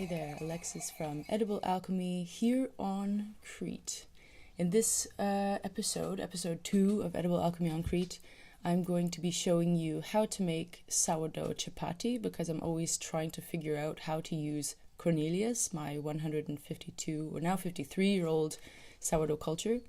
Hey there, Alexis from Edible Alchemy here on Crete. In this episode 2 of Edible Alchemy on Crete, I'm going to be showing you how to make sourdough chapati because I'm always trying to figure out how to use Cornelius, my 152 or now 53-year-old sourdough culture.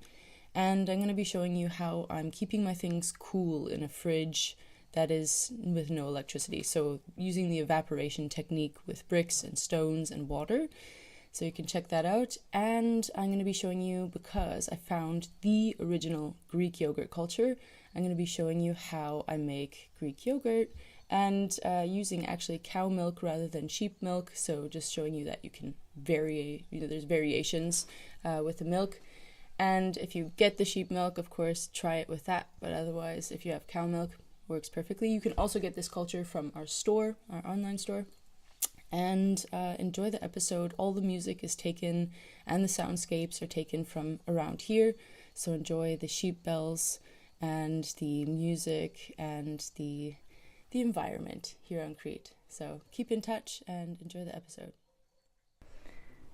And I'm going to be showing you how I'm keeping my things cool in a fridge that is with no electricity. So using the evaporation technique with bricks and stones and water. So you can check that out. And I'm going to be showing you, because I found the original Greek yogurt culture, I'm going to be showing you how I make Greek yogurt and using actually cow milk rather than sheep milk. So just showing you that you can vary, there's variations with the milk. And if you get the sheep milk, of course, try it with that. But otherwise, if you have cow milk, works perfectly. You can also get this culture from our store, our online store, and enjoy the episode. All the music is taken and the soundscapes are taken from around here, so enjoy the sheep bells and the music and the environment here on Crete. So keep in touch and enjoy the episode.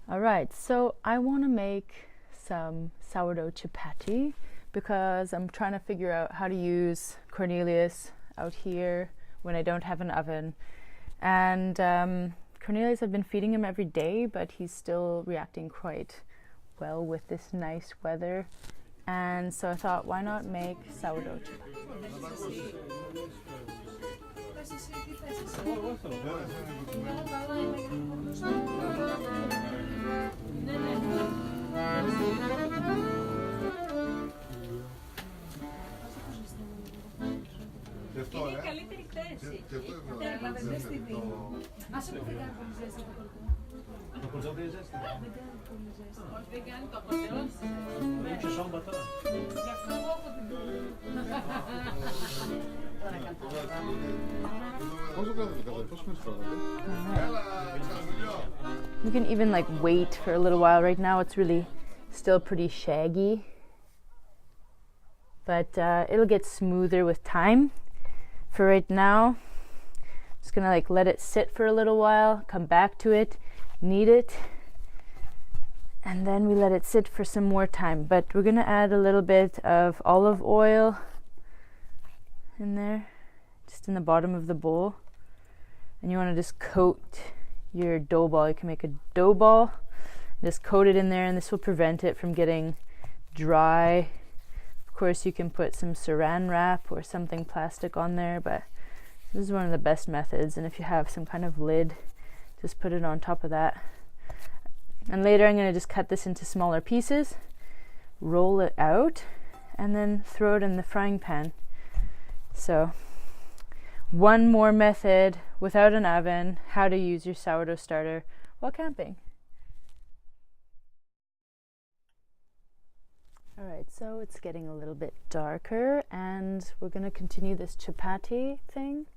All right, so I want to make some sourdough chapati because I'm trying to figure out how to use Cornelius out here when I don't have an oven. And Cornelius, I've been feeding him every day, but he's still reacting quite well with this nice weather. And so I thought, why not make sourdough chapati? Είναι η καλύτερη θέση. Τέρμα, δεν είναι στη δίνη. Άσε που δεν κάνει πολύ ζέστη το κορκό. Το κορκό δεν είναι ζέστη. Δεν κάνει πολύ ζέστη. Όχι, δεν κάνει το αποτελώς. Είναι και σόμπα τώρα. Γι' αυτό εγώ έχω την πόλη. Τώρα κατάλαβα. Πόσο κάθεται κατά, πόσο μες φάγατε? Έλα, ξαναδουλειό. You can even wait for a little while. Right now it's really still pretty shaggy. But it'll get smoother with time. For right now, I'm just gonna let it sit for a little while, come back to it, knead it, and then we let it sit for some more time. But we're gonna add a little bit of olive oil in there, just in the bottom of the bowl. And you wanna just coat your dough ball. You can make a dough ball, just coat it in there, and this will prevent it from getting dry. Of course, you can put some saran wrap or something plastic on there, but this is one of the best methods. And if you have some kind of lid, just put it on top of that. And later I'm going to just cut this into smaller pieces, roll it out, and then throw it in the frying pan. So one more method without an oven, how to use your sourdough starter while camping. Alright, so it's getting a little bit darker and we're going to continue this chapati thing.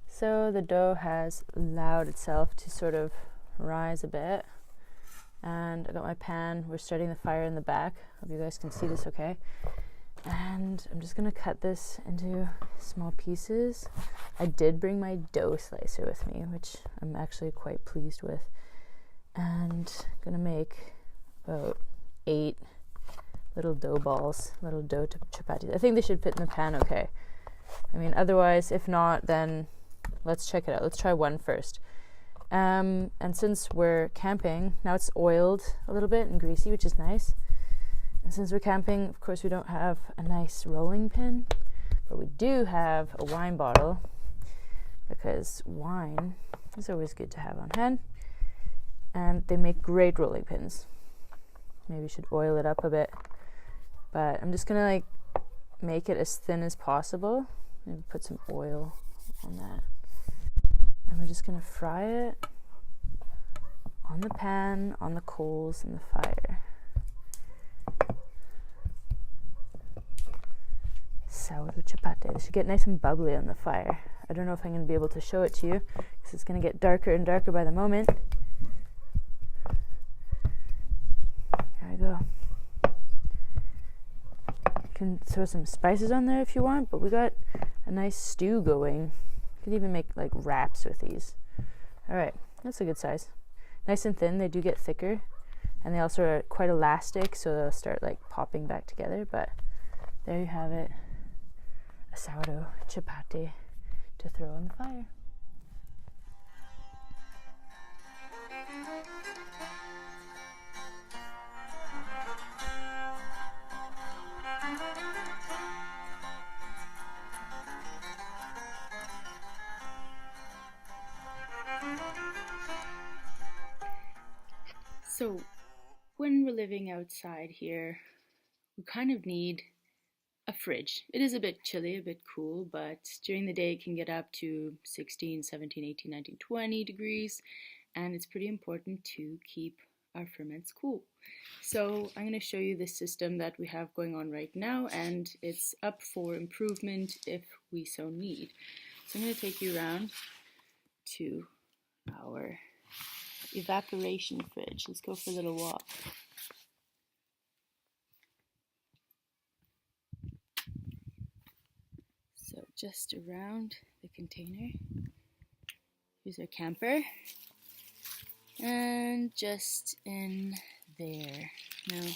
So the dough has allowed itself to sort of rise a bit. And I got my pan, we're starting the fire in the back. Hope you guys can see this okay. And I'm just going to cut this into small pieces. I did bring my dough slicer with me, which I'm actually quite pleased with. And I'm going to make about 8 little dough balls, little dough chapatis. I think they should fit in the pan okay. I mean, otherwise, if not, then let's check it out. Let's try one first. And since we're camping, now it's oiled a little bit and greasy, which is nice. And since we're camping, of course, we don't have a nice rolling pin, but we do have a wine bottle because wine is always good to have on hand. And they make great rolling pins. Maybe we should oil it up a bit. But I'm just gonna make it as thin as possible. Maybe put some oil on that. And we're just gonna fry it on the pan, on the coals, and the fire. Sourdough chapati. This should get nice and bubbly on the fire. I don't know if I'm gonna be able to show it to you because it's gonna get darker and darker by the moment. There we go. You can throw some spices on there if you want, but we got a nice stew going. You could even make wraps with these. All right, that's a good size. nice and thin. They do get thicker, and they also are quite elastic, so they'll start like popping back together. But there you have it, a sourdough chapati to throw on the fire. So when we're living outside here, we kind of need a fridge. It is a bit chilly, a bit cool, but during the day it can get up to 16, 17, 18, 19, 20 degrees, and it's pretty important to keep our ferments cool. So I'm going to show you the system that we have going on right now, and it's up for improvement if we so need. So I'm going to take you around to our evaporation fridge. Let's go for a little walk. So just around the container, here's our camper, and just in there. Now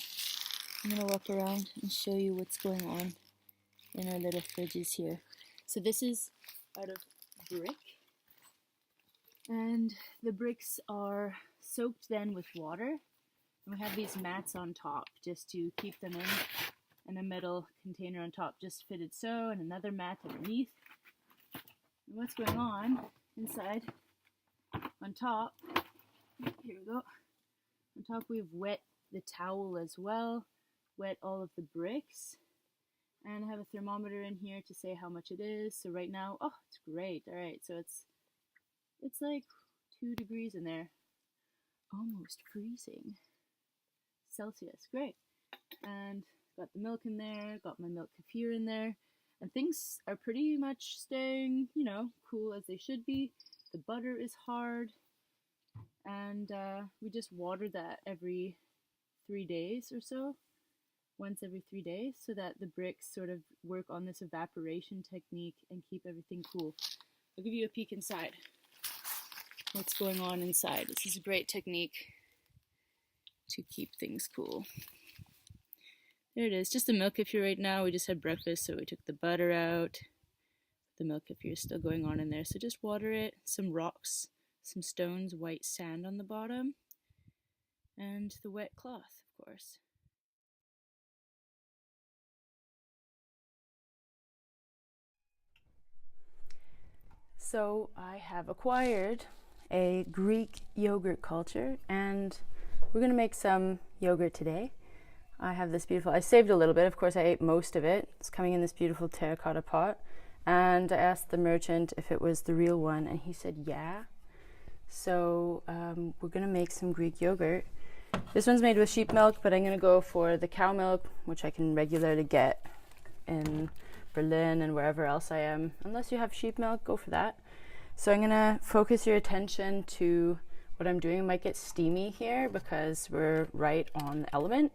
I'm going to walk around and show you what's going on in our little fridges here. So this is out of brick, and the bricks are soaked then with water, and we have these mats on top just to keep them in, and a metal container on top just fitted so, and another mat underneath. And what's going on inside, on top, here we go, on top we've wet the towel as well, wet all of the bricks, and I have a thermometer in here to say how much it is. So right now, oh, it's great. All right, so it's like 2 degrees in there, almost freezing Celsius. Great. And got the milk in there, got my milk kefir in there, and things are pretty much staying, you know, cool as they should be. The butter is hard, and we just water that every 3 days or so, once every 3 days, so that the bricks sort of work on this evaporation technique and keep everything cool. I'll give you a peek inside. What's going on inside. This is a great technique to keep things cool. There it is, just the milk kefir right now. We just had breakfast, so we took the butter out. The milk kefir is still going on in there, so just water it. Some rocks, some stones, white sand on the bottom, and the wet cloth, of course. So I have acquired a Greek yogurt culture, and we're going to make some yogurt today. I have this beautiful, I saved a little bit, of course I ate most of it. It's coming in this beautiful terracotta pot, and I asked the merchant if it was the real one, and he said yeah. So we're going to make some Greek yogurt. This one's made with sheep milk, but I'm going to go for the cow milk, which I can regularly get in Berlin and wherever else I am. Unless you have sheep milk, go for that. So I'm going to focus your attention to what I'm doing. It might get steamy here because we're right on the element.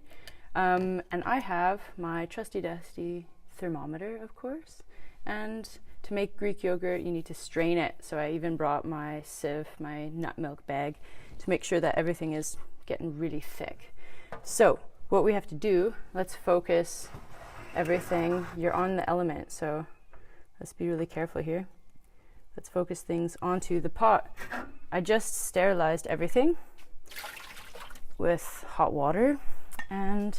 And I have my trusty dusty thermometer, of course. And to make Greek yogurt, you need to strain it. So I even brought my sieve, my nut milk bag, to make sure that everything is getting really thick. So what we have to do, let's focus everything. You're on the element, so let's be really careful here. Let's focus things onto the pot. I just sterilized everything with hot water, and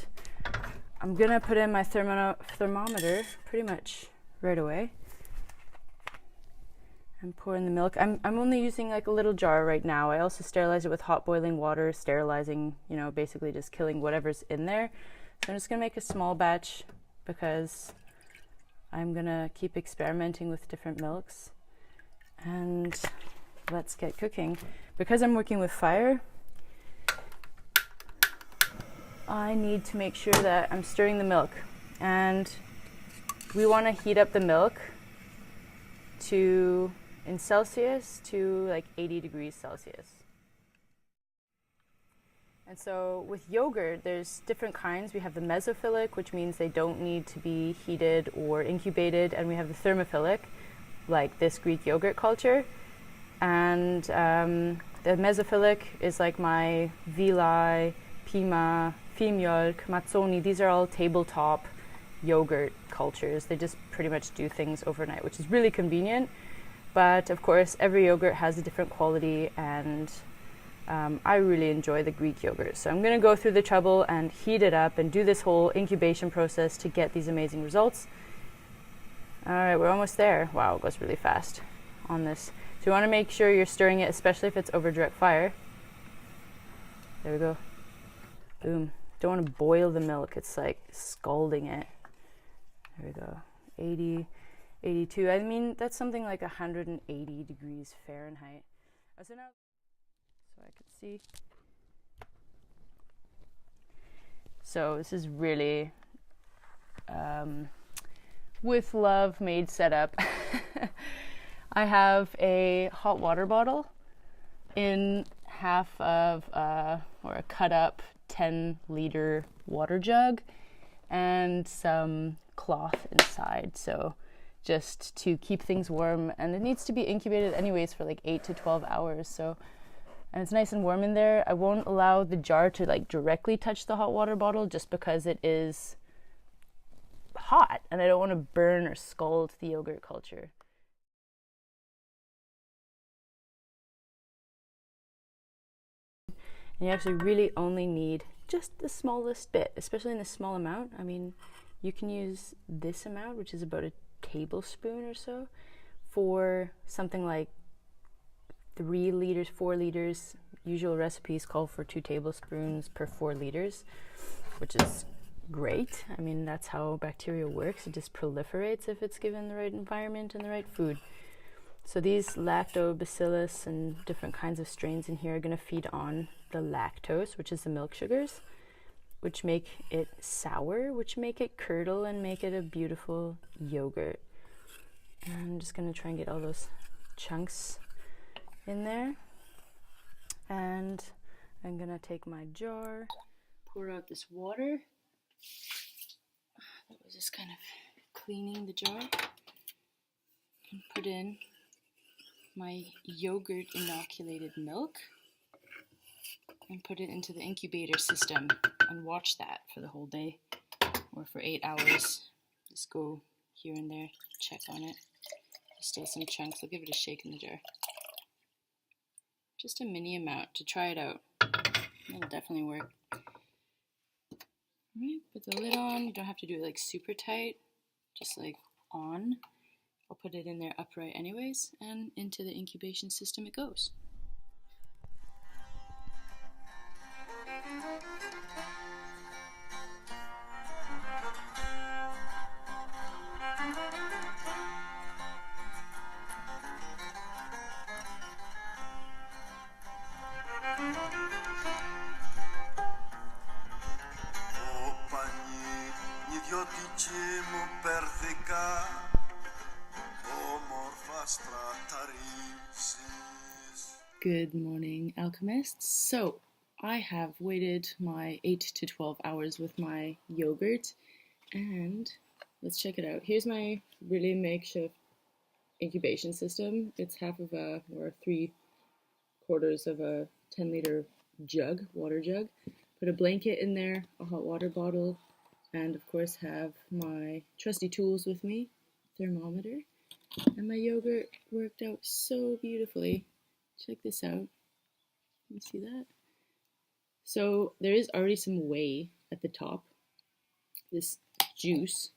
I'm gonna put in my thermometer pretty much right away and pour in the milk. I'm only using like a little jar right now. I also sterilize it with hot boiling water, sterilizing, you know, basically just killing whatever's in there. So I'm just gonna make a small batch because I'm gonna keep experimenting with different milks. And let's get cooking. Because I'm working with fire, I need to make sure that I'm stirring the milk, and we want to heat up the milk to, in Celsius, to like 80 degrees Celsius. And so with yogurt, there's different kinds. We have the mesophilic, which means they don't need to be heated or incubated, and we have the thermophilic, like this Greek yogurt culture. And The mesophilic is like my Villi, Pima, Fiemjölk, Mazzoni. These are all tabletop yogurt cultures. They just pretty much do things overnight, which is really convenient. But of course, every yogurt has a different quality, and I really enjoy the Greek yogurt. So I'm going to go through the trouble and heat it up and do this whole incubation process to get these amazing results. All right, we're almost there. Wow, it goes really fast on this. So you want to make sure you're stirring it, especially if it's over direct fire. There we go. Boom. Don't want to boil the milk. It's like scalding it. There we go. 80, 82. I mean, that's something like 180 degrees Fahrenheit. So now, so I can see. So this is really with love made setup. I have a hot water bottle in half of or a cut up 10-liter water jug and some cloth inside, so just to keep things warm, and it needs to be incubated anyways for like 8 to 12 hours, so, and it's nice and warm in there. I won't allow the jar to like directly touch the hot water bottle just because it is hot and I don't want to burn or scald the yogurt culture. And you actually really only need just the smallest bit, especially in a small amount. I mean, you can use this amount, which is about a tablespoon or so, for something like 3 liters, 4 liters. Usual recipes call for 2 tablespoons per 4 liters, which is great. I mean, that's how bacteria works. It just proliferates if it's given the right environment and the right food. So these lactobacillus and different kinds of strains in here are going to feed on the lactose, which is the milk sugars, which make it sour, which make it curdle and make it a beautiful yogurt. And I'm just going to try and get all those chunks in there. And I'm going to take my jar, pour out this water. That was just kind of cleaning the jar. And put in my yogurt inoculated milk and put it into the incubator system and watch that for the whole day or for 8 hours. Just go here and there, check on it. There's still some chunks. I'll give it a shake in the jar. Just a mini amount to try it out. It'll definitely work. Alright, put the lid on. You don't have to do it like super tight, just like on. I'll put it in there upright anyways, and into the incubation system it goes. Good morning, alchemists. So I have waited my 8 to 12 hours with my yogurt, and let's check it out. Here's my really makeshift incubation system. It's half of a, or 3/4 of a 10-liter jug, water jug. Put a blanket in there, a hot water bottle, and of course have my trusty tools with me, thermometer, and my yogurt worked out so beautifully. Check this out. You see that? So there is already some whey at the top, this juice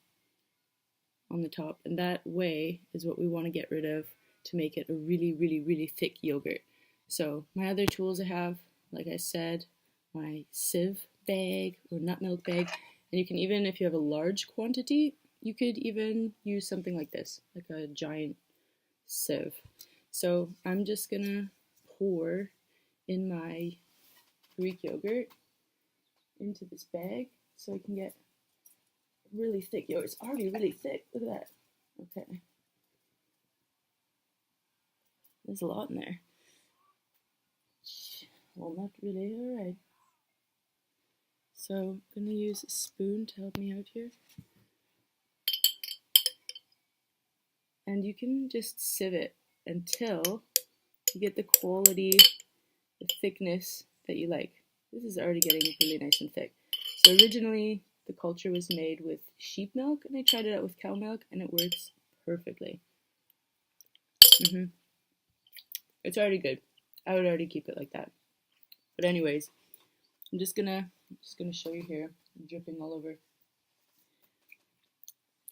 on the top, and that whey is what we want to get rid of to make it a really, really, really thick yogurt. So my other tools I have, like I said, my sieve bag or nut milk bag, and you can even, if you have a large quantity, you could even use something like this, like a giant sieve. So I'm just gonna pour in my Greek yogurt into this bag so I can get really thick yogurt. It's already really thick. Look at that. Okay. There's a lot in there. Well, not really. All right. So I'm going to use a spoon to help me out here. And you can just sieve it until you get the quality the thickness that you like. This is already getting really nice and thick. So originally the culture was made with sheep milk, and I tried it out with cow milk, and it works perfectly. It's already good. I would already keep it like that. But anyways, I'm just gonna show you here. I'm dripping all over.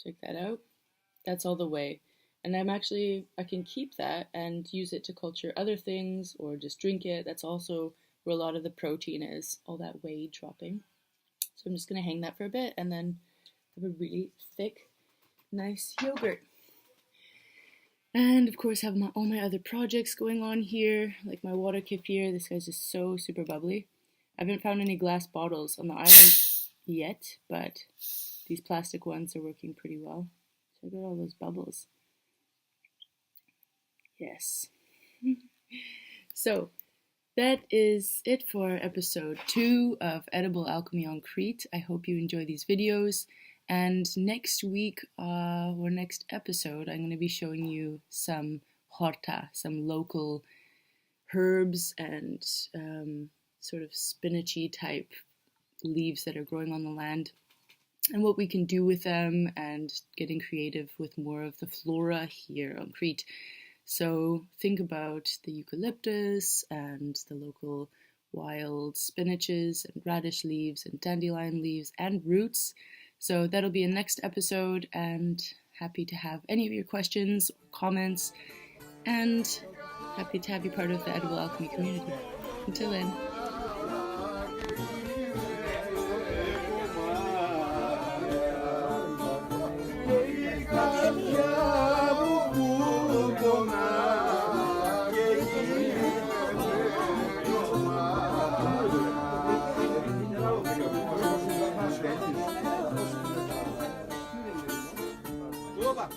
Check that out. That's all the whey. And I can keep that and use it to culture other things or just drink it. That's also where a lot of the protein is, all that whey dropping. So I'm just gonna hang that for a bit and then have a really thick, nice yogurt. And of course have all my other projects going on here, like my water kefir. This guy's just so super bubbly. I haven't found any glass bottles on the island yet, but these plastic ones are working pretty well. Check out all those bubbles. Yes. So that is it for episode 2 of Edible Alchemy on Crete. I hope you enjoy these videos. And next week, or next episode, I'm going to be showing you some horta, some local herbs and sort of spinachy type leaves that are growing on the land, and what we can do with them, and getting creative with more of the flora here on Crete. So think about the eucalyptus and the local wild spinaches and radish leaves and dandelion leaves and roots. So that'll be in next episode, and happy to have any of your questions or comments, and happy to have you part of the Edible Alchemy community. Until then. Opa!